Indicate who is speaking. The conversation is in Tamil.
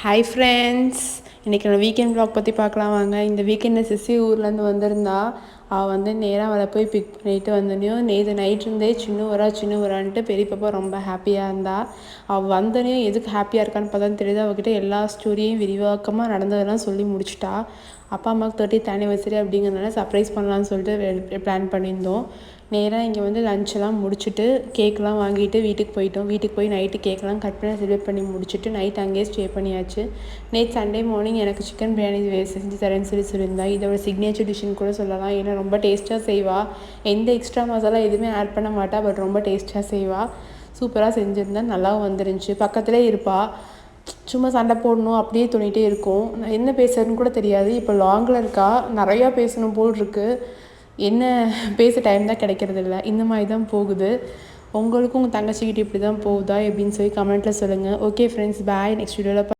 Speaker 1: ஹாய் ஃப்ரெண்ட்ஸ், இன்றைக்கி நான் வீக்கெண்ட் வ்ளாக் பற்றி பார்க்கலாம் வாங்க. இந்த வீக்கெண்டில் சிசி ஊர்லேருந்து வந்திருந்தா. அவள் வந்து நேராக அவளை போய் பிக் பண்ணிட்டு வந்தோடனையும் நேற்று நைட் இருந்தே சின்ன வரான்ட்டு பெரிய பாப்பா ரொம்ப ஹாப்பியாக இருந்தா. அவள் வந்தோடனையும் எதுக்கு ஹாப்பியாக இருக்கான்னு பார்த்தா தெரியுது. அவகிட்ட எல்லா ஸ்டோரியும் விரிவாக்கமாக நடந்ததெல்லாம் சொல்லி முடிச்சிட்டா. அப்பா அம்மாவுக்கு 30th ஆனிவர்சரி அப்படிங்கிறதுனால சர்ப்ரைஸ் பண்ணலான்னு சொல்லிட்டு பிளான் பண்ணியிருந்தோம். நேராக இங்கே வந்து லஞ்செல்லாம் முடிச்சுட்டு கேக்கெலாம் வாங்கிட்டு வீட்டுக்கு போயிட்டோம். வீட்டுக்கு போய் நைட்டு கேக்கெலாம் கட் பண்ணி செலிப்ரேட் பண்ணி முடிச்சுட்டு நைட் அங்கேயே ஸ்டே பண்ணியாச்சு. நேற்று சண்டே மார்னிங் எனக்கு சிக்கன் பிரியாணி செஞ்சு தரேன்னு சொல்லியிருந்தா. இதோட சிக்னேச்சர் டிஷ்ஷுன்னு கூட சொல்லலாம். ஏன்னா ரொம்ப டேஸ்ட்டாக செய்வாள். எந்த எக்ஸ்ட்ரா மசாலா எதுவுமே ஆட் பண்ண மாட்டாள். பட் ரொம்ப டேஸ்ட்டாக செய்வாள். சூப்பராக செஞ்சுருந்தேன். நல்லாவும் வந்துருந்துச்சு. பக்கத்துலேயே இருப்பாள். சும்மா சண்டை போடணும் அப்படியே தோணிகிட்டே இருக்கும். நான் என்ன பேசுறதுன்னு கூட தெரியாது. இப்போ லாங்கில் இருக்கா. நிறையா பேசணும் போல் இருக்குது. என்ன பேச டைம் தான் கிடைக்கிறதில்ல. இந்த மாதிரி தான் போகுது. உங்களுக்கும் உங்கள் தங்கச்சிக்கிட்ட இப்படி தான் போகுதா எப்படின்னு சொல்லி கமெண்ட்டில் சொல்லுங்கள். ஓகே ஃப்ரெண்ட்ஸ், பாய். நெக்ஸ்ட் வீடியோவில்